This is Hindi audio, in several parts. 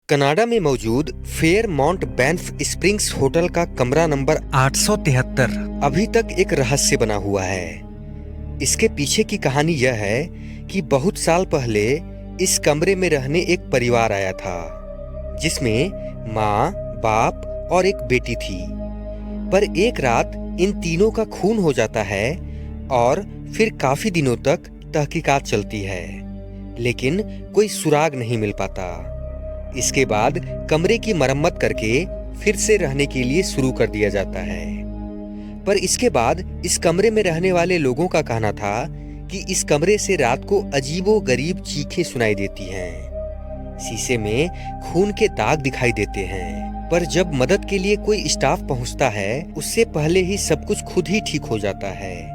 कनाडा में मौजूद फेयरमाउंट बैंफ स्प्रिंग्स होटल का कमरा नंबर 873 अभी तक एक रहस्य बना हुआ है। इसके पीछे की कहानी यह है कि बहुत साल पहले इस कमरे में रहने एक परिवार आया था, जिसमें माँ, बाप और एक बेटी थी। पर एक रात इन तीनों का खून हो जाता है और फिर काफी दिनों तक तहकीकात चलती है, लेकिन कोई सुराग नहीं मिल पाता। इसके बाद कमरे की मरम्मत करके फिर से रहने के लिए शुरू कर दिया जाता है। पर इसके बाद इस कमरे में रहने वाले लोगों का कहना था कि इस कमरे से रात को अजीबो-गरीब चीखें सुनाई देती हैं। शीशे में खून के दाग दिखाई देते हैं, पर जब मदद के लिए कोई स्टाफ पहुंचता है, उससे पहले ही सब कुछ खुद ही ठीक हो जाता है।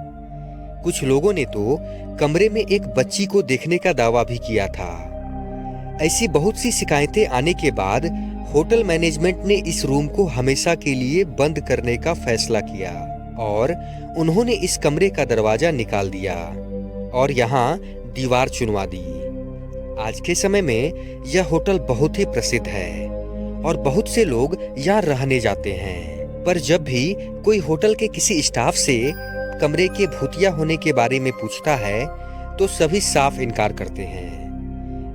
कुछ लोगों ने तो कमरे में एक बच्ची को देखने का दावा भी किया था। ऐसी बहुत सी शिकायतें आने के बाद होटल मैनेजमेंट ने इस रूम को हमेशा के लिए बंद करने का फैसला किया और उन्होंने इस कमरे का दरवाजा निकाल दिया और यहाँ दीवार चुनवा दी। आज के समय में यह होटल बहुत ही प्रसिद्ध है और बहुत से लोग यहाँ रहने जाते हैं। पर जब भी कोई होटल के किसी स्टाफ से कमरे के भूतिया होने के बारे में पूछता है तो सभी साफ इनकार करते हैं।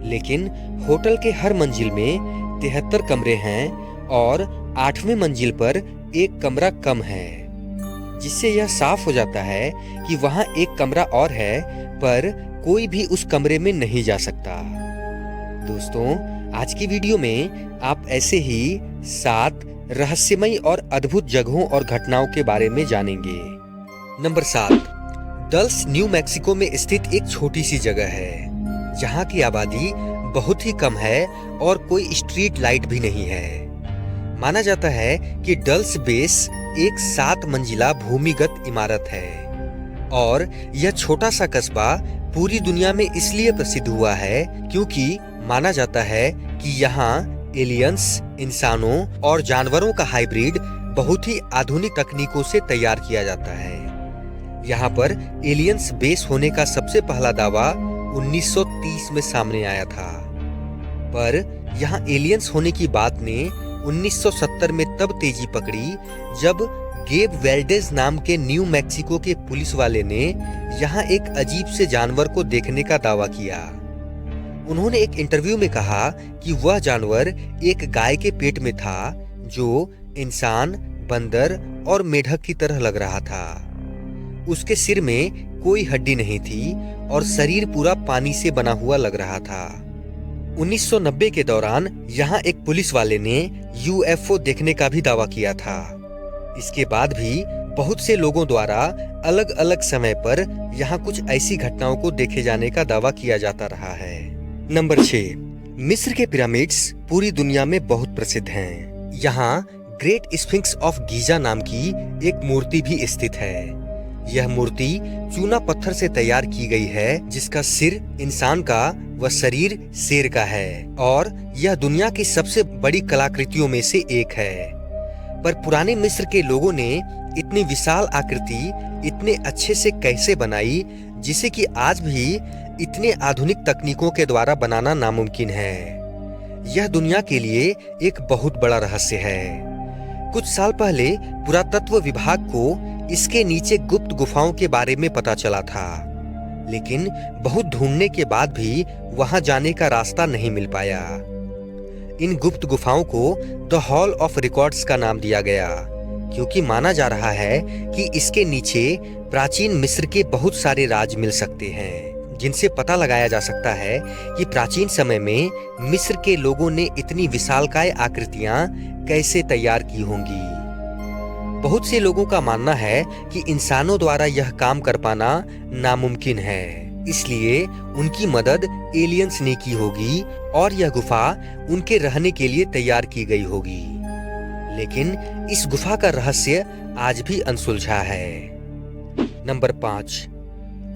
लेकिन होटल के हर मंजिल में 73 कमरे हैं और 8वें मंजिल पर एक कमरा कम है, जिससे यह साफ हो जाता है कि वहां एक कमरा और है, पर कोई भी उस कमरे में नहीं जा सकता। दोस्तों, आज की वीडियो में आप ऐसे ही 7 रहस्यमयी और अद्भुत जगहों और घटनाओं के बारे में जानेंगे। नंबर 7, डल्स न्यू मैक्सिको में स्थित एक छोटी सी जगह है जहाँ की आबादी बहुत ही कम है और कोई स्ट्रीट लाइट भी नहीं है। माना जाता है कि डल्स बेस एक 7 मंजिला भूमिगत इमारत है और यह छोटा सा कस्बा पूरी दुनिया में इसलिए प्रसिद्ध हुआ है क्योंकि माना जाता है कि यहाँ एलियंस, इंसानों और जानवरों का हाइब्रिड बहुत ही आधुनिक तकनीकों से तैयार किया जाता है। यहाँ पर एलियंस बेस होने का सबसे पहला दावा 1930 में सामने आया था, पर यहाँ एलियंस होने की बात ने 1970 में तब तेजी पकड़ी जब गेब वेल्डेज नाम के न्यू मैक्सिको के पुलिस वाले ने यहाँ एक अजीब से जानवर को देखने का दावा किया। उन्होंने एक इंटरव्यू में कहा कि वह जानवर एक गाय के पेट में था जो इंसान, बंदर और मेढक की तरह लग रहा था। उसके सिर में कोई हड्डी नहीं थी और शरीर पूरा पानी से बना हुआ लग रहा था। 1990 के दौरान यहाँ एक पुलिस वाले ने यूएफओ देखने का भी दावा किया था। इसके बाद भी बहुत से लोगों द्वारा अलग अलग समय पर यहाँ कुछ ऐसी घटनाओं को देखे जाने का दावा किया जाता रहा है। नंबर 6, मिस्र के पिरामिड्स पूरी दुनिया में बहुत प्रसिद्ध हैं। यहाँ ग्रेट स्फिंक्स ऑफ गीजा नाम की एक मूर्ति भी स्थित है। यह मूर्ति चूना पत्थर से तैयार की गई है, जिसका सिर इंसान का व शरीर शेर का है और यह दुनिया की सबसे बड़ी कलाकृतियों में से एक है। पर पुराने मिस्र के लोगों ने इतनी विशाल आकृति इतने अच्छे से कैसे बनाई, जिसे कि आज भी इतने आधुनिक तकनीकों के द्वारा बनाना नामुमकिन है। यह दुनिया के लिए एक बहुत बड़ा रहस्य है। कुछ साल पहले पुरातत्व विभाग को इसके नीचे गुप्त गुफाओं के बारे में पता चला था, लेकिन बहुत ढूंढने के बाद भी वहां जाने का रास्ता नहीं मिल पाया। इन गुप्त गुफाओं को द हॉल ऑफ रिकॉर्ड्स का नाम दिया गया, क्योंकि माना जा रहा है कि इसके नीचे प्राचीन मिस्र के बहुत सारे राज मिल सकते हैं, जिनसे पता लगाया जा सकता है कि प्राचीन समय में मिस्र के लोगों ने इतनी विशालकाय आकृतियां कैसे तैयार की होंगी। बहुत से लोगों का मानना है कि इंसानों द्वारा यह काम कर पाना नामुमकिन है, इसलिए उनकी मदद एलियंस ने की होगी और यह गुफा उनके रहने के लिए तैयार की गई होगी। लेकिन इस गुफा का रहस्य आज भी अनसुलझा है। नंबर 5,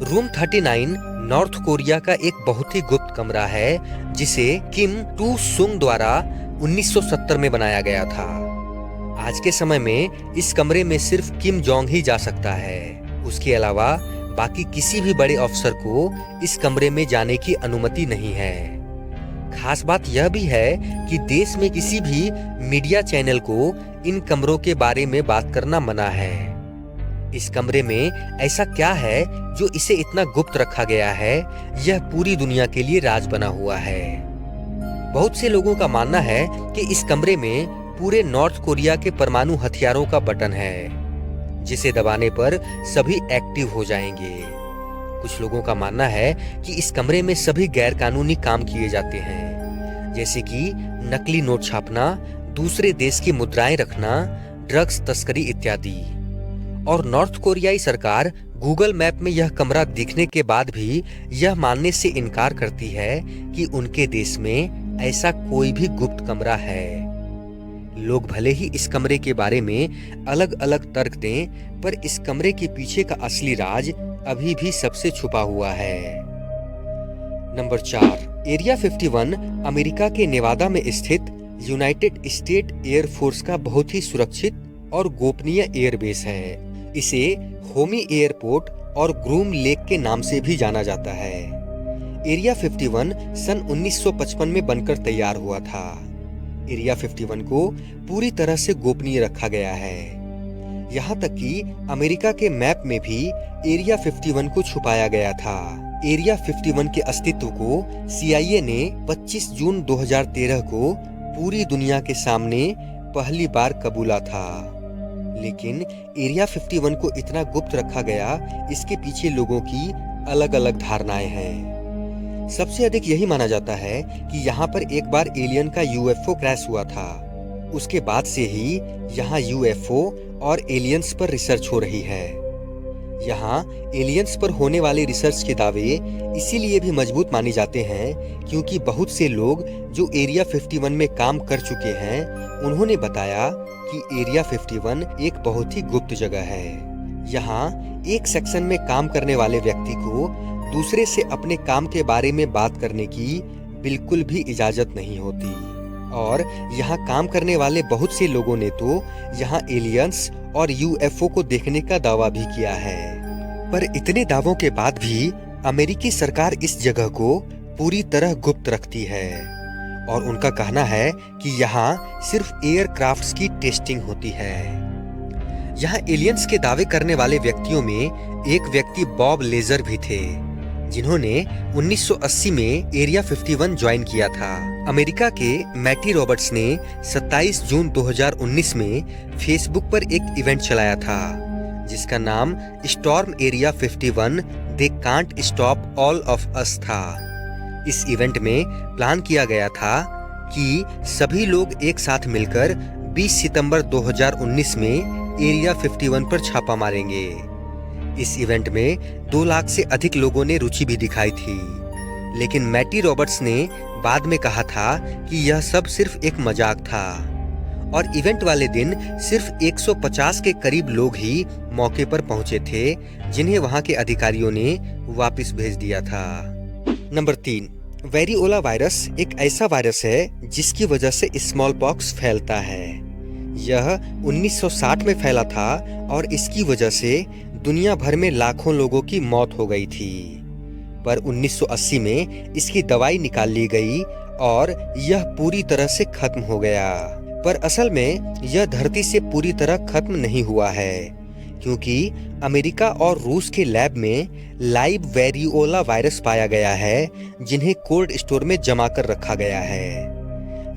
रूम 39 नॉर्थ कोरिया का एक बहुत ही गुप्त कमरा है, जिसे किम टू सुंग द्वारा 1970 में बनाया गया था। आज के समय में इस कमरे में सिर्फ किम जोंग ही जा सकता है। उसके अलावा बाकी किसी भी बड़े अफसर को इस कमरे में जाने की अनुमति नहीं है। खास बात यह भी है कि देश में किसी भी मीडिया चैनल को इन कमरों के बारे में बात करना मना है। इस कमरे में ऐसा क्या है जो इसे इतना गुप्त रखा गया है, यह पूरी दुनिया के लिए राज बना हुआ है। बहुत से लोगों का मानना है कि इस कमरे में पूरे नॉर्थ कोरिया के परमाणु हथियारों का बटन है, जिसे दबाने पर सभी एक्टिव हो जाएंगे। कुछ लोगों का मानना है कि इस कमरे में सभी गैरकानूनी काम किए जाते हैं, जैसे कि नकली नोट छापना, दूसरे देश की मुद्राएं रखना, ड्रग्स तस्करी इत्यादि। और नॉर्थ कोरियाई सरकार गूगल मैप में यह कमरा दिखने के बाद भी यह मानने से इनकार करती है कि उनके देश में ऐसा कोई भी गुप्त कमरा है। लोग भले ही इस कमरे के बारे में अलग अलग तर्क दें, पर इस कमरे के पीछे का असली राज अभी भी सबसे छुपा हुआ है। नंबर 4, एरिया 51 अमेरिका के नेवादा में स्थित यूनाइटेड स्टेट एयर फोर्स का बहुत ही सुरक्षित और गोपनीय एयरबेस है। इसे होमी एयरपोर्ट और ग्रूम लेक के नाम से भी जाना जाता है। एरिया 51 सन 1955 में बनकर तैयार हुआ था। एरिया 51 को पूरी तरह से गोपनीय रखा गया है। यहाँ तक कि अमेरिका के मैप में भी एरिया 51 को छुपाया गया था। एरिया 51 के अस्तित्व को CIA ने 25 जून 2013 को पूरी दुनिया के सामने पहली बार कबूला था। लेकिन एरिया 51 को इतना गुप्त रखा गया, इसके पीछे लोगों की अलग अलग धारणाएं हैं। सबसे अधिक यही माना जाता है कि यहाँ पर एक बार एलियन का UFO क्रैश हुआ था। उसके बाद से ही यहाँ UFO और एलियंस पर रिसर्च हो रही है। यहाँ एलियंस पर होने वाले रिसर्च के दावे इसीलिए भी मजबूत माने जाते हैं क्योंकि बहुत से लोग जो एरिया 51 में काम कर चुके हैं, उन्होंने बताया कि एरिया 51 एक बहुत ही गुप्त जगह है। यहाँ एक सेक्शन में काम करने वाले व्यक्ति को दूसरे से अपने काम के बारे में बात करने की बिल्कुल भी इजाजत नहीं होती। और यहाँ काम करने वाले बहुत से लोगों ने तो यहाँ एलियंस और UFO को देखने का दावा भी किया है। पर इतने दावों के बाद भी अमेरिकी सरकार इस जगह को पूरी तरह गुप्त रखती है और उनका कहना है कि यहाँ सिर्फ एयरक्राफ्ट्स की टेस्टिंग होती है। यहाँ एलियंस के दावे करने वाले व्यक्तियों में एक व्यक्ति बॉब लेजर भी थे, जिन्होंने 1980 में एरिया 51 ज्वाइन किया था। अमेरिका के मैटी रॉबर्ट्स ने 27 जून 2019 में फेसबुक पर एक इवेंट चलाया था, जिसका नाम storm area 51 they can't stop all of us था। इस इवेंट में प्लान किया गया था कि सभी लोग एक साथ मिलकर 20 सितंबर 2019 में एरिया 51 पर छापा मारेंगे। इस इवेंट में 2 लाख से अधिक लोगों ने रुचि भी दिखाई थी, लेकिन मैटी रॉबर्ट्स ने बाद में कहा था कि यह सब सिर्फ एक मजाक था और इवेंट वाले दिन सिर्फ 150 के करीब लोग ही मौके पर पहुंचे थे, जिन्हें वहां के अधिकारियों ने वापस भेज दिया था। नंबर 3, वेरिओला वायरस एक ऐसा वायरस है जिसकी वजह से स्मॉल पॉक्स फैलता है। यह 1960 में फैला था और इसकी वजह से दुनिया भर में लाखों लोगों की मौत हो गई थी। पर 1980 में इसकी दवाई निकाल ली गई और यह पूरी तरह से खत्म हो गया। पर असल में यह धरती से पूरी तरह खत्म नहीं हुआ है, क्योंकि अमेरिका और रूस के लैब में लाइव वेरिओला वायरस पाया गया है, जिन्हें कोल्ड स्टोर में जमा कर रखा गया है।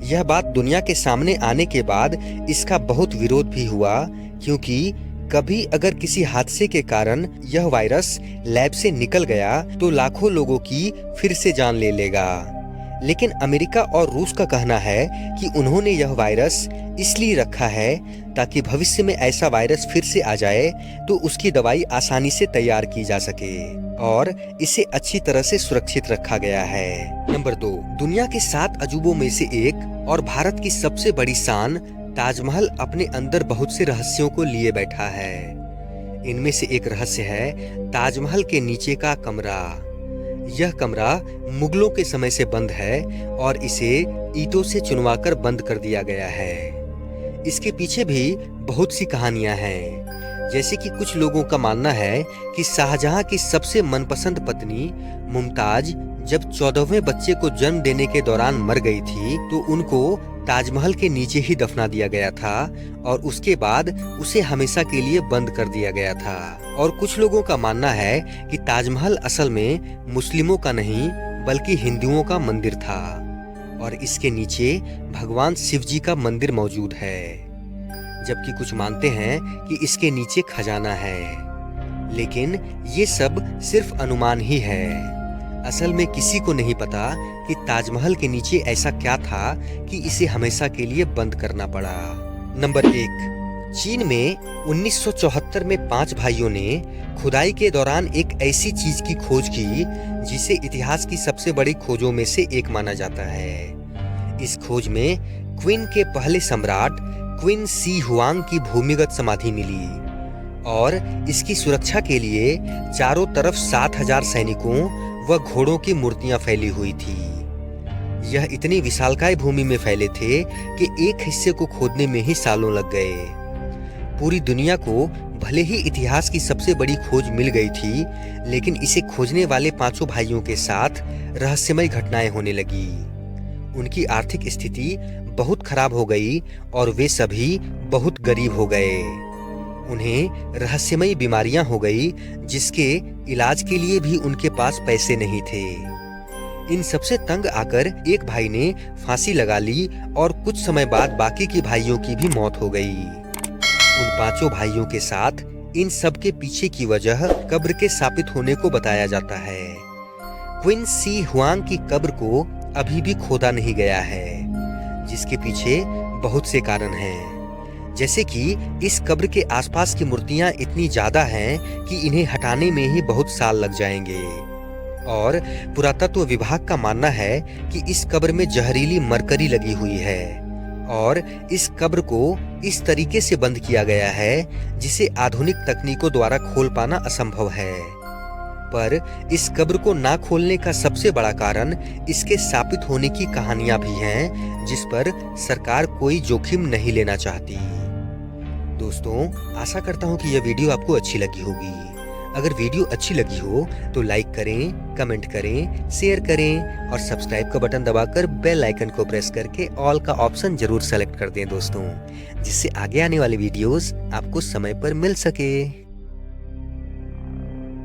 यह बात दुनिया के सामने आने के बाद इसका बहुत विरोध भी हुआ, क्योंकि कभी अगर किसी हादसे के कारण यह वायरस लैब से निकल गया तो लाखों लोगों की फिर से जान ले लेगा। लेकिन अमेरिका और रूस का कहना है कि उन्होंने यह वायरस इसलिए रखा है ताकि भविष्य में ऐसा वायरस फिर से आ जाए तो उसकी दवाई आसानी से तैयार की जा सके, और इसे अच्छी तरह से सुरक्षित रखा गया है। नंबर 2, दुनिया के 7 अजूबों में से एक और भारत की सबसे बड़ी शान ताजमहल अपने अंदर बहुत से रहस्यों को लिए बैठा है। इनमें से एक रहस्य है ताजमहल के नीचे का कमरा। यह कमरा मुगलों के समय से बंद है और इसे ईंटों से चुनवाकर बंद कर दिया गया है। इसके पीछे भी बहुत सी कहानियां हैं, जैसे कि कुछ लोगों का मानना है कि शाहजहां की सबसे मनपसंद पत्नी मुमताज जब 14वें बच्चे को जन्म देने के दौरान मर गई थी तो उनको ताजमहल के नीचे ही दफना दिया गया था और उसके बाद उसे हमेशा के लिए बंद कर दिया गया था। और कुछ लोगों का मानना है कि ताजमहल असल में मुस्लिमों का नहीं बल्कि हिंदुओं का मंदिर था और इसके नीचे भगवान शिव जी का मंदिर मौजूद है, जबकि कुछ मानते हैं कि इसके नीचे खजाना है। लेकिन ये सब सिर्फ अनुमान ही है। असल में किसी को नहीं पता कि ताजमहल के नीचे ऐसा क्या था कि इसे हमेशा के लिए बंद करना पड़ा। नंबर 1, चीन में 1974 में 5 भाइयों ने खुदाई के दौरान एक ऐसी चीज की खोज की जिसे इतिहास की सबसे बड़ी खोजों में से एक माना जाता है। इस खोज में क्विन के पहले सम्राट क्विन शी हुआंग की भूमिगत समाधि मिली और इसकी सुरक्षा के लिए चारों तरफ 7,000 सैनिकों व घोड़ों की मूर्तियां फैली हुई थी। यह इतनी विशालकाय भूमि में फैले थे कि एक हिस्से को खोदने में ही सालों लग गए। पूरी दुनिया को भले ही इतिहास की सबसे बड़ी खोज मिल गई थी, लेकिन इसे खोजने वाले 5 भाइयों के साथ रहस्यमय घटनाएं होने लगी। उनकी आर्थिक स्थिति बहुत खराब हो गई और वे सभी बहुत गरीब हो गए। उन्हें रहस्यमयी बीमारियां हो गई जिसके इलाज के लिए भी उनके पास पैसे नहीं थे। इन सबसे तंग आकर एक भाई ने फांसी लगा ली और कुछ समय बाद बाकी के भाइयों की भी मौत हो गई। उन 5 भाइयों के साथ इन सब के पीछे की वजह कब्र के स्थापित होने को बताया जाता है। क्विन शी हुआंग की कब्र को अभी भी खोदा नहीं गया है, जिसके पीछे बहुत से कारण हैं। जैसे कि इस कब्र के आसपास की मूर्तियां इतनी ज्यादा हैं कि इन्हें हटाने में ही बहुत साल लग जाएंगे। और पुरातत्व विभाग का मानना है कि इस कब्र में जहरीली मरकरी लगी हुई है और इस कब्र को इस तरीके से बंद किया गया है जिसे आधुनिक तकनीकों द्वारा खोल पाना असंभव है। पर इस कब्र को ना खोलने का सबसे बड़ा कारण इसके स्थापित होने की कहानियां भी हैं, जिस पर सरकार कोई जोखिम नहीं लेना चाहती। दोस्तों, आशा करता हूँ कि यह वीडियो आपको अच्छी लगी होगी। अगर वीडियो अच्छी लगी हो तो लाइक करें, कमेंट करें, शेयर करें और सब्सक्राइब का बटन दबाकर बेल आइकन को प्रेस करके ऑल का ऑप्शन जरूर सेलेक्ट कर दें दोस्तों, जिससे आगे आने वाले वीडियोस आपको समय पर मिल सके।